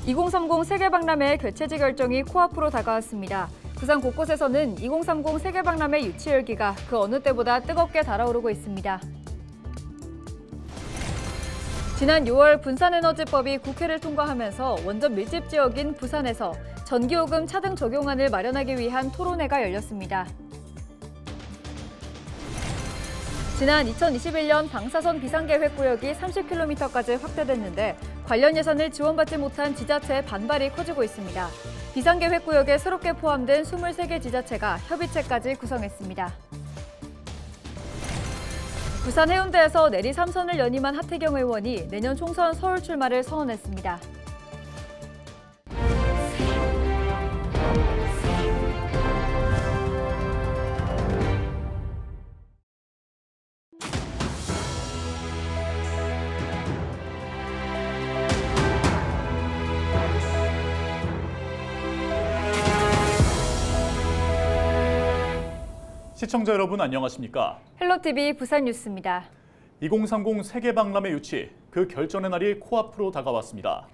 2030 세계박람회 개최지 결정이 코앞으로 다가왔습니다. 부산 곳곳에서는 2030 세계박람회 유치 열기가 그 어느 때보다 뜨겁게 달아오르고 있습니다. 지난 6월 분산에너지법이 국회를 통과하면서 원전 밀집 지역인 부산에서 전기요금 차등 적용안을 마련하기 위한 토론회가 열렸습니다. 지난 2021년 방사선 비상계획구역이 30km까지 확대됐는데 관련 예산을 지원받지 못한 지자체의 반발이 커지고 있습니다. 비상계획구역에 새롭게 포함된 23개 지자체가 협의체까지 구성했습니다. 부산 해운대에서 내리 3선을 연임한 하태경 의원이 내년 총선 서울 출마를 선언했습니다. 시청자 여러분 안녕하십니까? 헬로티비 부산 뉴스입니다. 2030 세계박람회 유치, 그 결전의 날이 코앞으로 다가왔습니다.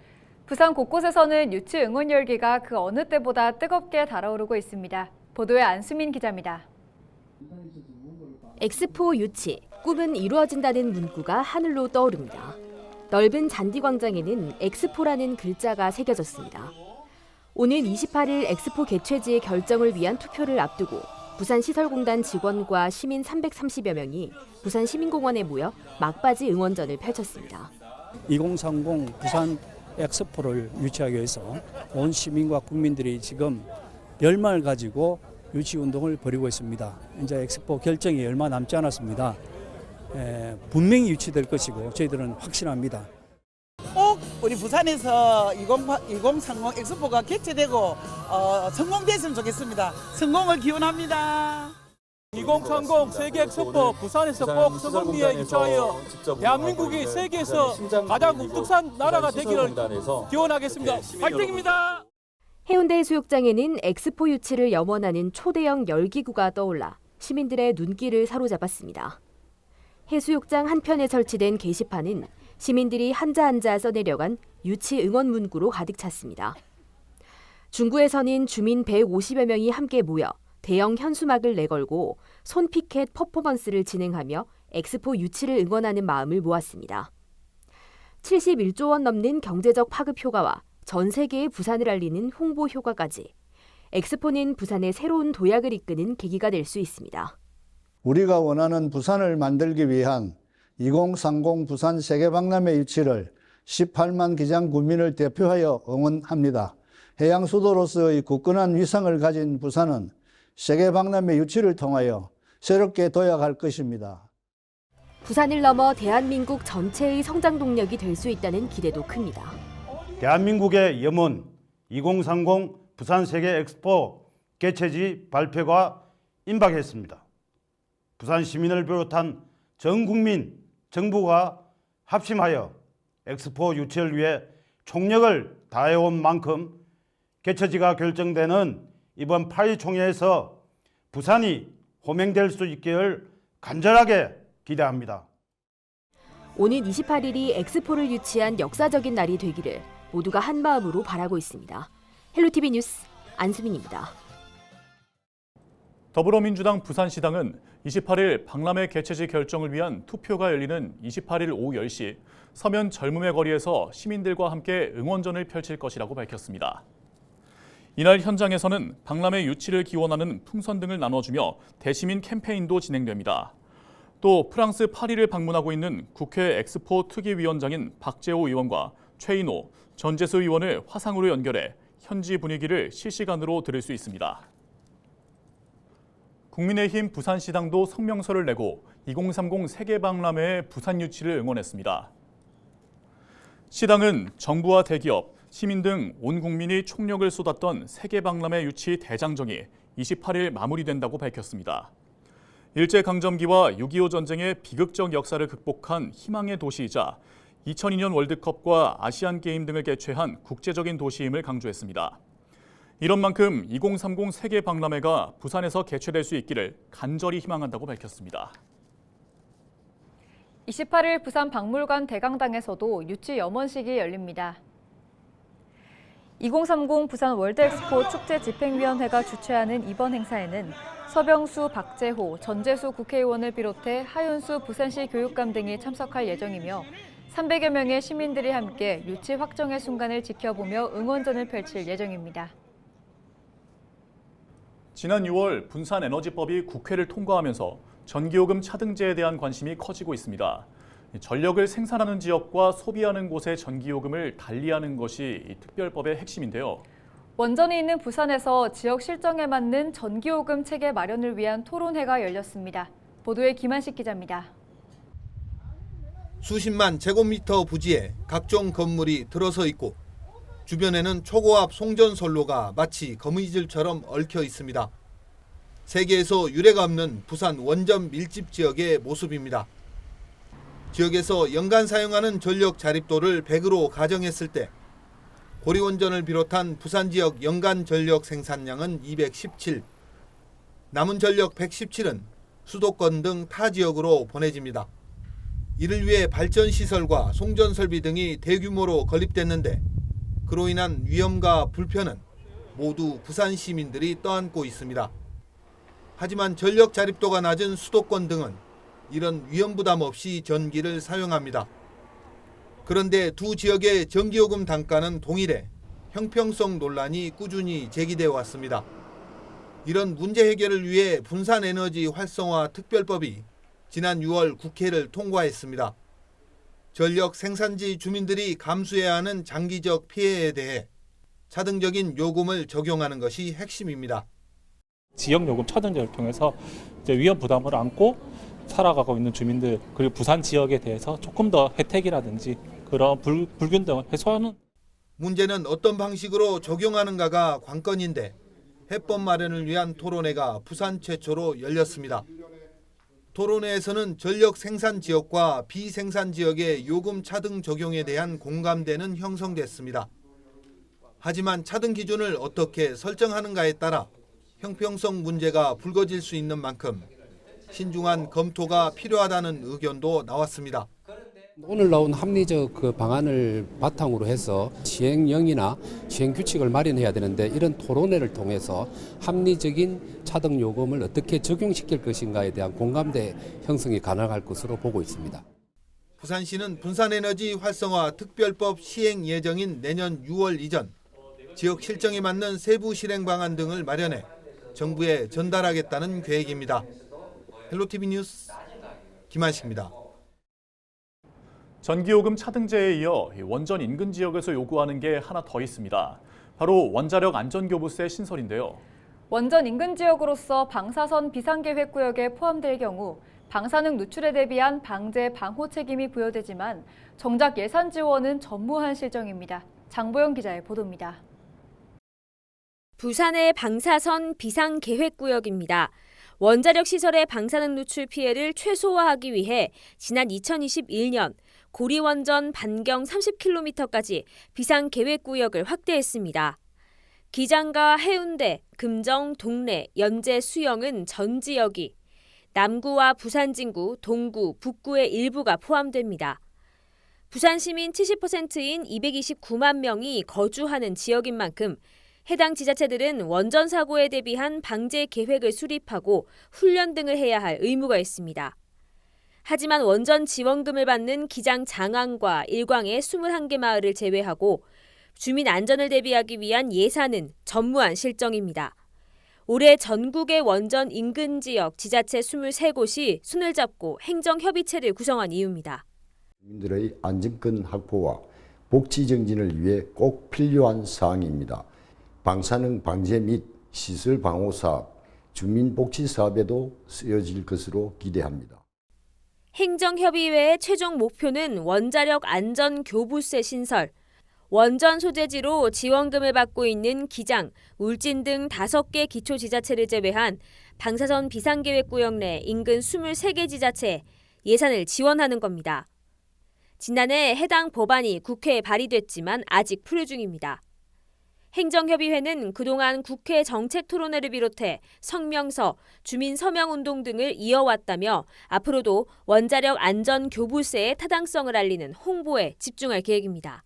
부산 곳곳에서는 유치 응원 열기가 그 어느 때보다 뜨겁게 달아오르고 있습니다. 보도에 안수민 기자입니다. 엑스포 유치, 꿈은 이루어진다는 문구가 하늘로 떠오릅니다. 넓은 잔디광장에는 엑스포라는 글자가 새겨졌습니다. 오는 28일 엑스포 개최지의 결정을 위한 투표를 앞두고 부산시설공단 직원과 시민 330여 명이 부산시민공원에 모여 막바지 응원전을 펼쳤습니다. 2030 부산 엑스포를 유치하기 위해서 온 시민과 국민들이 지금 열망을 가지고 유치운동을 벌이고 있습니다. 이제 엑스포 결정이 얼마 남지 않았습니다. 분명히 유치될 것이고 저희들은 확신합니다. 꼭 우리 부산에서 2030 엑스포가 개최되고 성공됐으면 좋겠습니다. 성공을 기원합니다. 2030 세계 엑스포 부산에서 꼭 성공리에 유치하여 대한민국이 세계에서 가장 우뚝산 나라가 되기를 기원하겠습니다. 화이팅입니다. 해운대 해수욕장에는 엑스포 유치를 염원하는 초대형 열기구가 떠올라 시민들의 눈길을 사로잡았습니다. 해수욕장 한편에 설치된 게시판은 시민들이 한자 써내려간 유치 응원 문구로 가득 찼습니다. 중구에서는 주민 150여 명이 함께 모여 대형 현수막을 내걸고 손피켓 퍼포먼스를 진행하며 엑스포 유치를 응원하는 마음을 모았습니다. 71조 원 넘는 경제적 파급 효과와 전 세계의 부산을 알리는 홍보 효과까지 엑스포는 부산의 새로운 도약을 이끄는 계기가 될 수 있습니다. 우리가 원하는 부산을 만들기 위한 2030 부산 세계박람회 유치를 18만 기장 구민을 대표하여 응원합니다. 해양 수도로서의 굳건한 위상을 가진 부산은 세계박람회 유치를 통하여 새롭게 도약할 것입니다. 부산을 넘어 대한민국 전체의 성장 동력이 될 수 있다는 기대도 큽니다. 대한민국의 염원 2030 부산 세계 엑스포 개최지 발표가 임박했습니다. 부산 시민을 비롯한 전 국민, 정부가 합심하여 엑스포 유치를 위해 총력을 다해온 만큼 개최지가 결정되는 이번 8.2 총회에서 부산이 호명될 수 있기를 간절하게 기대합니다. 오는 28일이 엑스포를 유치한 역사적인 날이 되기를 모두가 한마음으로 바라고 있습니다. 헬로티비 뉴스 안수민입니다. 더불어민주당 부산시당은 28일 박람회 개최지 결정을 위한 투표가 열리는 28일 오후 10시 서면 젊음의 거리에서 시민들과 함께 응원전을 펼칠 것이라고 밝혔습니다. 이날 현장에서는 박람회 유치를 기원하는 풍선 등을 나눠주며 대시민 캠페인도 진행됩니다. 또 프랑스 파리를 방문하고 있는 국회 엑스포 특위위원장인 박재호 의원과 최인호, 전재수 의원을 화상으로 연결해 현지 분위기를 실시간으로 들을 수 있습니다. 국민의힘 부산시당도 성명서를 내고 2030 세계박람회의 부산 유치를 응원했습니다. 시당은 정부와 대기업, 시민 등 온 국민이 총력을 쏟았던 세계박람회 유치 대장정이 28일 마무리된다고 밝혔습니다. 일제강점기와 6.25 전쟁의 비극적 역사를 극복한 희망의 도시이자 2002년 월드컵과 아시안게임 등을 개최한 국제적인 도시임을 강조했습니다. 이런 만큼 2030 세계박람회가 부산에서 개최될 수 있기를 간절히 희망한다고 밝혔습니다. 28일 부산 박물관 대강당에서도 유치 염원식이 열립니다. 2030 부산 월드엑스포 축제 집행위원회가 주최하는 이번 행사에는 서병수, 박재호, 전재수 국회의원을 비롯해 하윤수 부산시 교육감 등이 참석할 예정이며 300여 명의 시민들이 함께 유치 확정의 순간을 지켜보며 응원전을 펼칠 예정입니다. 지난 6월 분산에너지법이 국회를 통과하면서 전기요금 차등제에 대한 관심이 커지고 있습니다. 전력을 생산하는 지역과 소비하는 곳의 전기요금을 달리하는 것이 이 특별법의 핵심인데요. 원전이 있는 부산에서 지역 실정에 맞는 전기요금 체계 마련을 위한 토론회가 열렸습니다. 보도에 김한식 기자입니다. 수십만 제곱미터 부지에 각종 건물이 들어서 있고 주변에는 초고압 송전선로가 마치 거미줄처럼 얽혀 있습니다. 세계에서 유례가 없는 부산 원전 밀집 지역의 모습입니다. 지역에서 연간 사용하는 전력 자립도를 100으로 가정했을 때 고리원전을 비롯한 부산 지역 연간 전력 생산량은 217, 남은 전력 117은 수도권 등 타 지역으로 보내집니다. 이를 위해 발전시설과 송전설비 등이 대규모로 건립됐는데 그로 인한 위험과 불편은 모두 부산 시민들이 떠안고 있습니다. 하지만 전력 자립도가 낮은 수도권 등은 이런 위험 부담 없이 전기를 사용합니다. 그런데 두 지역의 전기요금 단가는 동일해 형평성 논란이 꾸준히 제기되어 왔습니다. 이런 문제 해결을 위해 분산에너지 활성화 특별법이 지난 6월 국회를 통과했습니다. 전력 생산지 주민들이 감수해야 하는 장기적 피해에 대해 차등적인 요금을 적용하는 것이 핵심입니다. 지역요금 차등제를 통해서 위험 부담을 안고 살아가고 있는 주민들 그리고 부산 지역에 대해서 조금 더 혜택이라든지 그런 불균등을 해소하는. 문제는 어떤 방식으로 적용하는가가 관건인데 해법 마련을 위한 토론회가 부산 최초로 열렸습니다. 토론회에서는 전력 생산 지역과 비생산 지역의 요금 차등 적용에 대한 공감대는 형성됐습니다. 하지만 차등 기준을 어떻게 설정하는가에 따라 형평성 문제가 불거질 수 있는 만큼 신중한 검토가 필요하다는 의견도 나왔습니다. 오늘 나온 합리적 방안을 바탕으로 해서 시행령이나 시행 규칙을 마련해야 되는데 이런 토론회를 통해서 합리적인 차등 요금을 어떻게 적용시킬 것인가에 대한 공감대 형성이 가능할 것으로 보고 있습니다. 부산시는 분산에너지 활성화 특별법 시행 예정인 내년 6월 이전 지역 실정에 맞는 세부 실행 방안 등을 마련해 정부에 전달하겠다는 계획입니다. 헬로티비 뉴스 김한식입니다. 전기요금 차등제에 이어 원전 인근 지역에서 요구하는 게 하나 더 있습니다. 바로 원자력 안전교부세 신설인데요. 원전 인근 지역으로서 방사선 비상계획구역에 포함될 경우 방사능 누출에 대비한 방제 방호 책임이 부여되지만 정작 예산 지원은 전무한 실정입니다. 장보영 기자의 보도입니다. 부산의 방사선 비상계획구역입니다. 원자력 시설의 방사능 누출 피해를 최소화하기 위해 지난 2021년 고리원전 반경 30km까지 비상계획구역을 확대했습니다. 기장과 해운대, 금정, 동래, 연제, 수영은 전 지역이, 남구와 부산 진구, 동구, 북구의 일부가 포함됩니다. 부산 시민 70%인 229만 명이 거주하는 지역인 만큼 해당 지자체들은 원전 사고에 대비한 방제 계획을 수립하고 훈련 등을 해야 할 의무가 있습니다. 하지만 원전 지원금을 받는 기장 장안과 일광의 21개 마을을 제외하고 주민 안전을 대비하기 위한 예산은 전무한 실정입니다. 올해 전국의 원전 인근 지역 지자체 23곳이 손을 잡고 행정협의체를 구성한 이유입니다. 주민들의 안전권 확보와 복지 정진을 위해 꼭 필요한 사항입니다. 방사능 방제 및 시설 방호 사업, 주민복지 사업에도 쓰여질 것으로 기대합니다. 행정협의회의 최종 목표는 원자력 안전교부세 신설, 원전 소재지로 지원금을 받고 있는 기장, 울진 등 5개 기초지자체를 제외한 방사선 비상계획구역 내 인근 23개 지자체 예산을 지원하는 겁니다. 지난해 해당 법안이 국회에 발의됐지만 아직 풀이 중입니다. 행정협의회는 그동안 국회 정책토론회를 비롯해 성명서, 주민 서명운동 등을 이어왔다며 앞으로도 원자력 안전교부세의 타당성을 알리는 홍보에 집중할 계획입니다.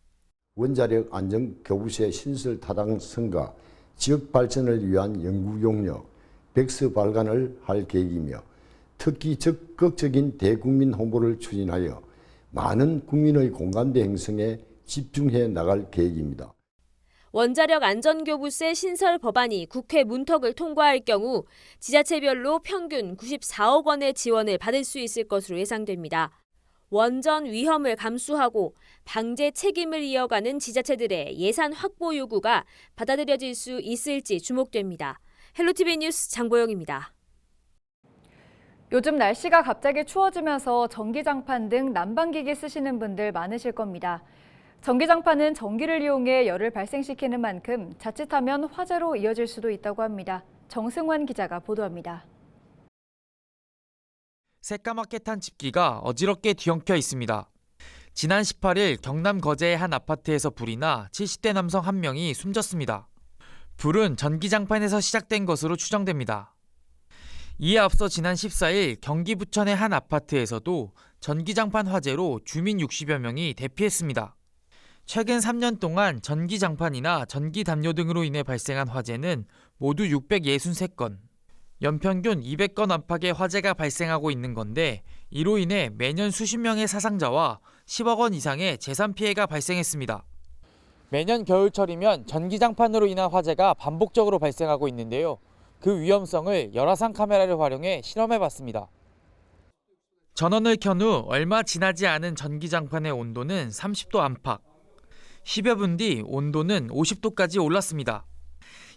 원자력 안전교부세 신설 타당성과 지역 발전을 위한 연구 용역, 백서 발간을 할 계획이며 특히 적극적인 대국민 홍보를 추진하여 많은 국민의 공감대 형성에 집중해 나갈 계획입니다. 원자력 안전교부세 신설 법안이 국회 문턱을 통과할 경우 지자체별로 평균 94억 원의 지원을 받을 수 있을 것으로 예상됩니다. 원전 위험을 감수하고 방제 책임을 이어가는 지자체들의 예산 확보 요구가 받아들여질 수 있을지 주목됩니다. 헬로티비 뉴스 장보영입니다. 요즘 날씨가 갑자기 추워지면서 전기장판 등 난방기기 쓰시는 분들 많으실 겁니다. 전기장판은 전기를 이용해 열을 발생시키는 만큼 자칫하면 화재로 이어질 수도 있다고 합니다. 정승환 기자가 보도합니다. 새까맣게 탄 집기가 어지럽게 뒤엉켜 있습니다. 지난 18일 경남 거제의 한 아파트에서 불이 나 70대 남성 1명이 숨졌습니다. 불은 전기장판에서 시작된 것으로 추정됩니다. 이에 앞서 지난 14일 경기 부천의 한 아파트에서도 전기장판 화재로 주민 60여 명이 대피했습니다. 최근 3년 동안 전기장판이나 전기담요 등으로 인해 발생한 화재는 모두 663건, 연평균 200건 안팎의 화재가 발생하고 있는 건데 이로 인해 매년 수십 명의 사상자와 10억 원 이상의 재산 피해가 발생했습니다. 매년 겨울철이면 전기장판으로 인한 화재가 반복적으로 발생하고 있는데요. 그 위험성을 열화상 카메라를 활용해 실험해봤습니다. 전원을 켠 후 얼마 지나지 않은 전기장판의 온도는 30도 안팎, 10여 분 뒤 온도는 50도까지 올랐습니다.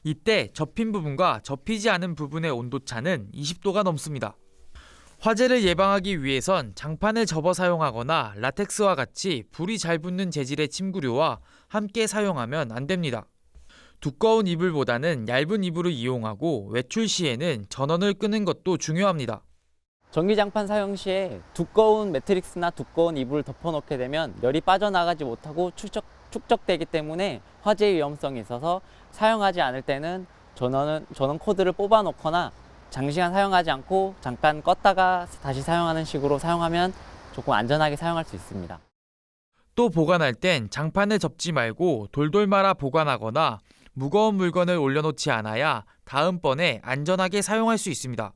이때 접힌 부분과 접히지 않은 부분의 온도차는 20도가 넘습니다. 화재를 예방하기 위해선 장판을 접어 사용하거나 라텍스와 같이 불이 잘 붙는 재질의 침구류와 함께 사용하면 안 됩니다. 두꺼운 이불보다는 얇은 이불을 이용하고 외출 시에는 전원을 끄는 것도 중요합니다. 전기장판 사용 시에 두꺼운 매트릭스나 두꺼운 이불을 덮어놓게 되면 열이 빠져나가지 못하고 축적되기 때문에 화재 위험성이 있어서 사용하지 않을 때는 전원 코드를 뽑아 놓거나 장시간 사용하지 않고 잠깐 껐다가 다시 사용하는 식으로 사용하면 조금 안전하게 사용할 수 있습니다. 또 보관할 땐 장판을 접지 말고 돌돌 말아 보관하거나 무거운 물건을 올려놓지 않아야 다음번에 안전하게 사용할 수 있습니다.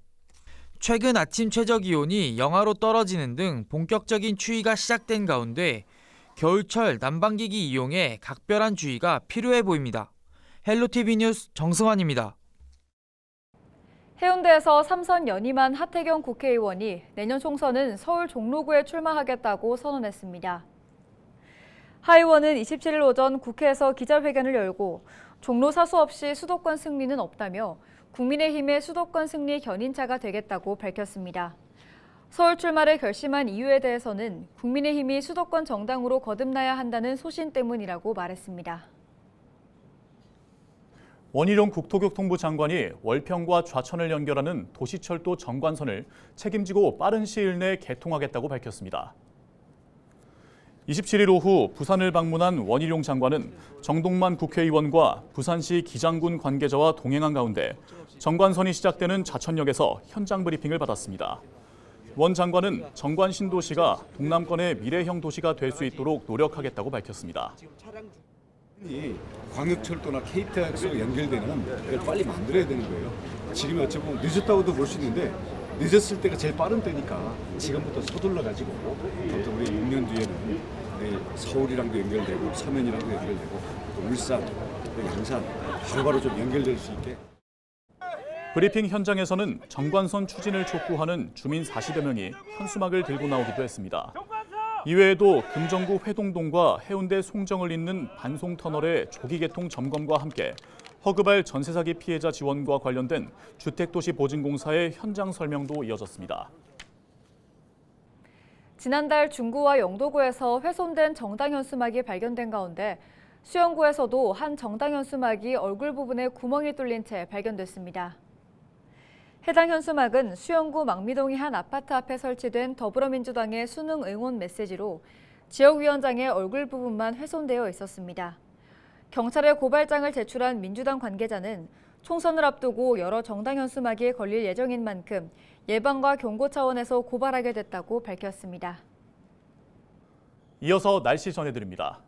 최근 아침 최저기온이 영하로 떨어지는 등 본격적인 추위가 시작된 가운데 겨울철 난방기기 이용에 각별한 주의가 필요해 보입니다. 헬로티비 뉴스 정승환입니다. 해운대에서 삼선 연임한 하태경 국회의원이 내년 총선은 서울 종로구에 출마하겠다고 선언했습니다. 하 의원은 27일 오전 국회에서 기자회견을 열고 종로 사수 없이 수도권 승리는 없다며 국민의힘의 수도권 승리 견인차가 되겠다고 밝혔습니다. 서울 출마를 결심한 이유에 대해서는 국민의힘이 수도권 정당으로 거듭나야 한다는 소신 때문이라고 말했습니다. 원희룡 국토교통부 장관이 월평과 좌천을 연결하는 도시철도 정관선을 책임지고 빠른 시일 내에 개통하겠다고 밝혔습니다. 27일 오후 부산을 방문한 원희룡 장관은 정동만 국회의원과 부산시 기장군 관계자와 동행한 가운데 정관선이 시작되는 좌천역에서 현장 브리핑을 받았습니다. 원 장관은 정관 신도시가 동남권의 미래형 도시가 될 수 있도록 노력하겠다고 밝혔습니다. 광역철도나 KTX로 연결되는 걸 빨리 만들어야 되는 거예요. 지금이 어찌 보면 늦었다고도 볼 수 있는데 늦었을 때가 제일 빠른 때니까 지금부터 서둘러 가지고 또 우리 6년 뒤에는 서울이랑도 연결되고 서면이랑도 연결되고 또 울산, 또 양산 바로바로 좀 연결될 수 있게. 브리핑 현장에서는 정관선 추진을 촉구하는 주민 40여 명이 현수막을 들고 나오기도 했습니다. 이외에도 금정구 회동동과 해운대 송정을 잇는 반송터널의 조기 개통 점검과 함께 허그발 전세 사기 피해자 지원과 관련된 주택도시보증공사의 현장 설명도 이어졌습니다. 지난달 중구와 영도구에서 훼손된 정당 현수막이 발견된 가운데 수영구에서도 한 정당 현수막이 얼굴 부분에 구멍이 뚫린 채 발견됐습니다. 해당 현수막은 수영구 망미동의 한 아파트 앞에 설치된 더불어민주당의 수능 응원 메시지로 지역위원장의 얼굴 부분만 훼손되어 있었습니다. 경찰에 고발장을 제출한 민주당 관계자는 총선을 앞두고 여러 정당 현수막이 걸릴 예정인 만큼 예방과 경고 차원에서 고발하게 됐다고 밝혔습니다. 이어서 날씨 전해드립니다.